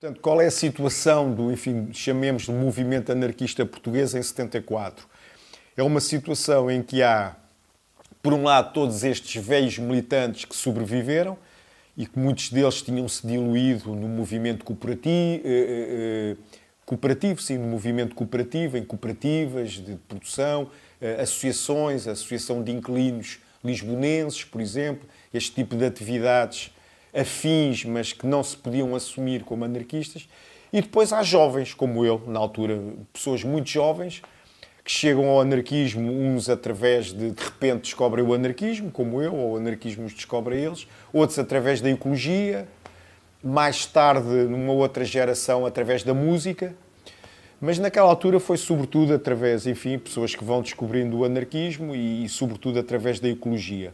Portanto, qual é a situação do, enfim, chamemos de movimento anarquista português em 74? É uma situação em que há, por um lado, todos estes velhos militantes que sobreviveram e que muitos deles tinham-se diluído no movimento cooperativo, sim, no movimento cooperativo, em cooperativas de produção, associações, a Associação de Inquilinos Lisbonenses, por exemplo, este tipo de atividades afins, mas que não se podiam assumir como anarquistas. E depois há jovens, como eu, na altura, pessoas muito jovens, que chegam ao anarquismo, uns através de repente descobrem o anarquismo, como eu, ou o anarquismo os descobre eles, outros através da ecologia, mais tarde, numa outra geração, através da música. Mas naquela altura foi sobretudo através, enfim, pessoas que vão descobrindo o anarquismo e sobretudo através da ecologia.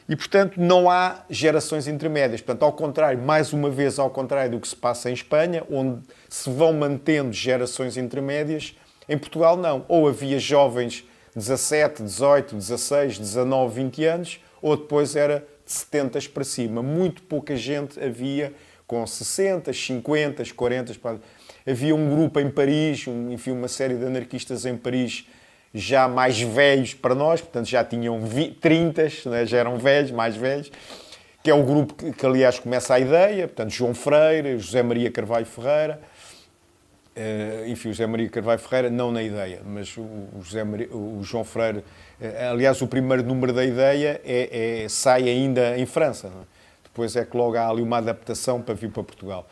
E, portanto, não há gerações intermédias. Portanto, ao contrário, mais uma vez, ao contrário do que se passa em Espanha, onde se vão mantendo gerações intermédias, em Portugal não. Ou havia jovens de 17, 18, 16, 19, 20 anos, ou depois era de 70 para cima. Muito pouca gente havia com 60, 50, 40. Havia um grupo em Paris, enfim, uma série de anarquistas em Paris, já mais velhos para nós, portanto já tinham 30, né? Já eram velhos, mais velhos, que é o grupo que aliás começa a ideia, portanto João Freire, José Maria Carvalho Ferreira, enfim, o José Maria Carvalho Ferreira não na ideia, mas o João Freire, aliás o primeiro número da ideia sai ainda em França, não é? Depois é que logo há ali uma adaptação para vir para Portugal.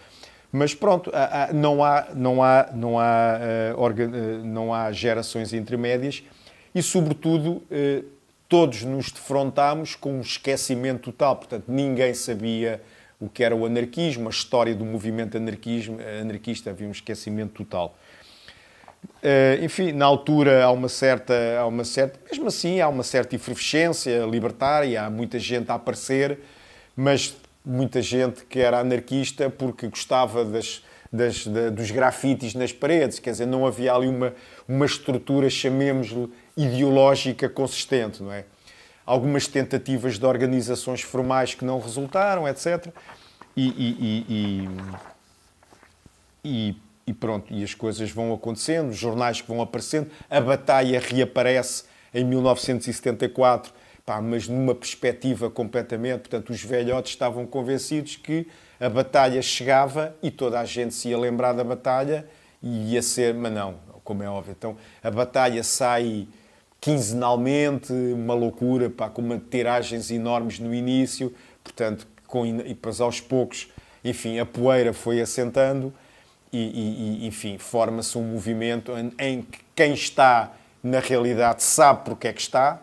Mas pronto, não há gerações intermédias e, sobretudo, todos nos defrontámos com um esquecimento total. Portanto, ninguém sabia o que era o anarquismo, a história do movimento anarquista, havia um esquecimento total. Enfim, na altura há uma certa, mesmo assim, há uma certa efervescência libertária, há muita gente a aparecer, mas muita gente que era anarquista porque gostava dos grafites nas paredes, quer dizer, não havia ali uma estrutura, chamemos-lhe, ideológica consistente, não é? Algumas tentativas de organizações formais que não resultaram, etc. E pronto, e as coisas vão acontecendo, os jornais que vão aparecendo, a batalha reaparece em 1974, mas numa perspectiva completamente, portanto, os velhotes estavam convencidos que a batalha chegava e toda a gente se ia lembrar da batalha e ia ser, mas não, como é óbvio. Então, a batalha sai quinzenalmente, uma loucura, com uma tiragens enormes no início, portanto, e depois aos poucos, enfim, a poeira foi assentando e enfim, forma-se um movimento em que quem está na realidade sabe porque é que está,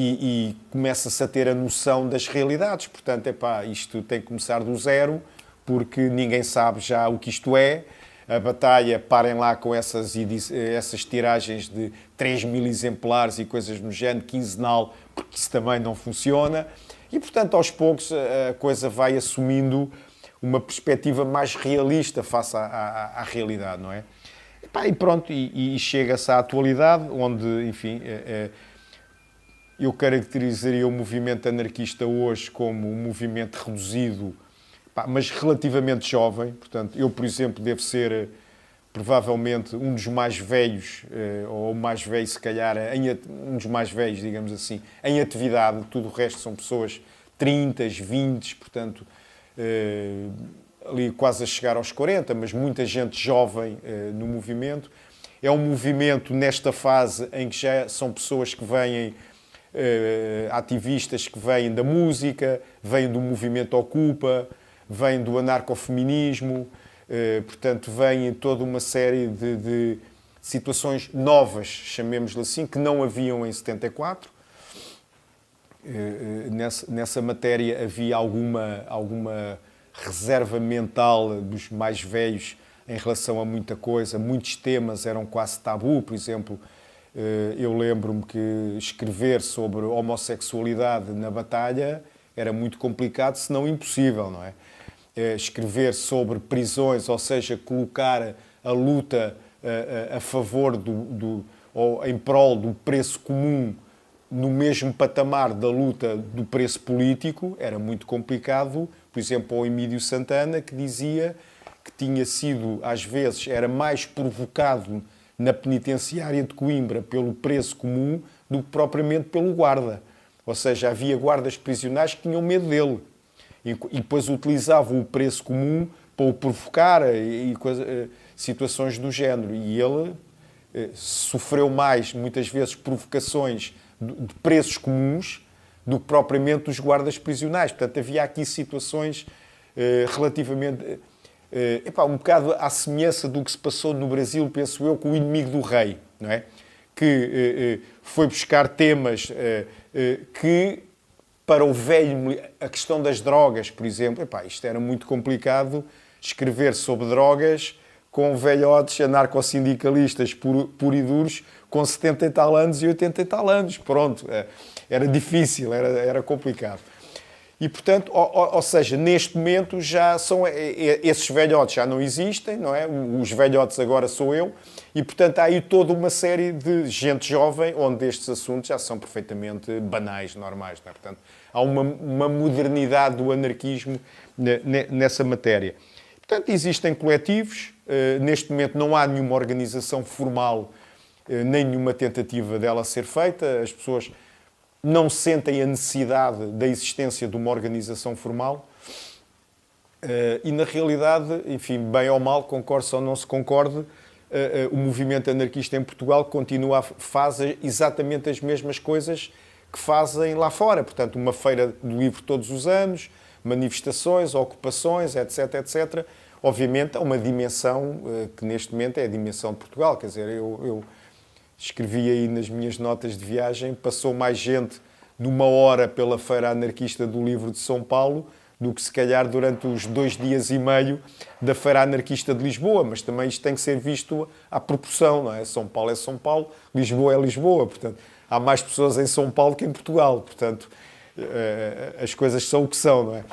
e começa-se a ter a noção das realidades. Portanto, isto tem que começar do zero, porque ninguém sabe já o que isto é. A batalha, parem lá com essas tiragens de 3.000 exemplares e coisas no género, quinzenal, porque isso também não funciona. E, portanto, aos poucos a coisa vai assumindo uma perspectiva mais realista face à realidade, não é? E pronto, e chega-se à atualidade, onde, enfim... Eu caracterizaria o movimento anarquista hoje como um movimento reduzido, mas relativamente jovem. Portanto, eu, por exemplo, devo ser provavelmente um dos mais velhos, ou o mais velho, se calhar, um dos mais velhos, digamos assim, em atividade. Tudo o resto são pessoas 30, 20, portanto, ali quase a chegar aos 40, mas muita gente jovem no movimento. É um movimento nesta fase em que já são pessoas que vêm... ativistas que vêm da música, vêm do movimento Ocupa, vêm do anarcofeminismo, portanto, vêm toda uma série de situações novas, chamemos-lhe assim, que não haviam em 74. Nessa matéria havia alguma reserva mental dos mais velhos em relação a muita coisa, muitos temas eram quase tabu, por exemplo. Eu lembro-me que escrever sobre homossexualidade na batalha era muito complicado, se não impossível, não é? Escrever sobre prisões, ou seja, colocar a luta a favor ou em prol do preço comum no mesmo patamar da luta do preço político, era muito complicado. Por exemplo, o Emílio Santana, que dizia que tinha sido, às vezes, era mais provocado na penitenciária de Coimbra pelo preso comum do que propriamente pelo guarda. Ou seja, havia guardas prisionais que tinham medo dele e depois utilizavam o preso comum para o provocar e situações do género. E ele sofreu mais, muitas vezes, provocações de presos comuns do que propriamente dos guardas prisionais. Portanto, havia aqui situações relativamente... um bocado à semelhança do que se passou no Brasil, penso eu, com o Inimigo do Rei, não é? Que foi buscar temas que, para o velho, a questão das drogas, por exemplo, isto era muito complicado escrever sobre drogas com velhotes anarcossindicalistas puro e duros, com 70 e tal anos e 80 e tal anos. Pronto, era difícil, era complicado. E, portanto, ou seja, neste momento já são esses velhotes já não existem, não é? Os velhotes agora sou eu, e, portanto, há aí toda uma série de gente jovem onde estes assuntos já são perfeitamente banais, normais, não é? Portanto, há uma modernidade do anarquismo nessa matéria. Portanto, existem coletivos, neste momento não há nenhuma organização formal, nem nenhuma tentativa dela ser feita, as pessoas não sentem a necessidade da existência de uma organização formal e, na realidade, enfim, bem ou mal, concorde-se ou não se concorde, o movimento anarquista em Portugal faz exatamente as mesmas coisas que fazem lá fora. Portanto, uma feira do livro todos os anos, manifestações, ocupações, etc, etc. Obviamente, há uma dimensão que neste momento é a dimensão de Portugal. Quer dizer, eu escrevi aí nas minhas notas de viagem, passou mais gente numa hora pela Feira Anarquista do Livro de São Paulo do que se calhar durante os 2 dias e meio da Feira Anarquista de Lisboa, mas também isto tem que ser visto à proporção, não é? São Paulo é São Paulo, Lisboa é Lisboa, portanto, há mais pessoas em São Paulo que em Portugal, portanto, as coisas são o que são, não é?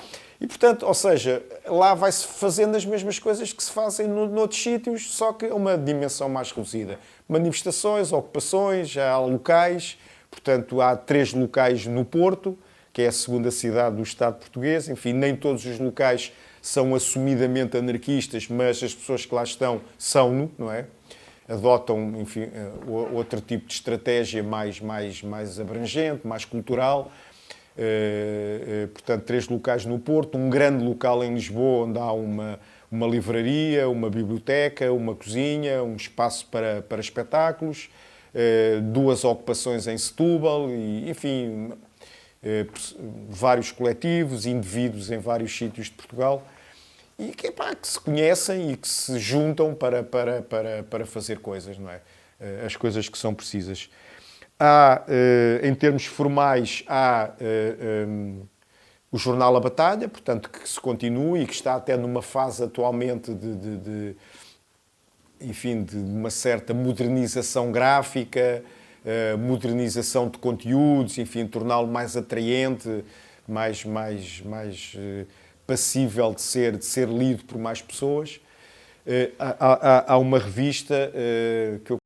E, portanto, ou seja, lá vai-se fazendo as mesmas coisas que se fazem noutros sítios, só que a uma dimensão mais reduzida. Manifestações, ocupações, há locais, portanto, há 3 locais no Porto, que é a segunda cidade do Estado português. Enfim, nem todos os locais são assumidamente anarquistas, mas as pessoas que lá estão são-no, não é? Adotam, enfim, outro tipo de estratégia mais abrangente, mais cultural. Portanto, 3 locais no Porto, um grande local em Lisboa, onde há uma livraria, uma biblioteca, uma cozinha, um espaço para espetáculos, 2 ocupações em Setúbal, e, enfim, vários coletivos, indivíduos em vários sítios de Portugal, e que se conhecem e que se juntam para fazer coisas, não é? As coisas que são precisas. Há, em termos formais, há o jornal A Batalha, portanto, que se continua e que está até numa fase atualmente de uma certa modernização gráfica, modernização de conteúdos, enfim, torná-lo mais atraente, mais passível de ser lido por mais pessoas. Há uma revista que eu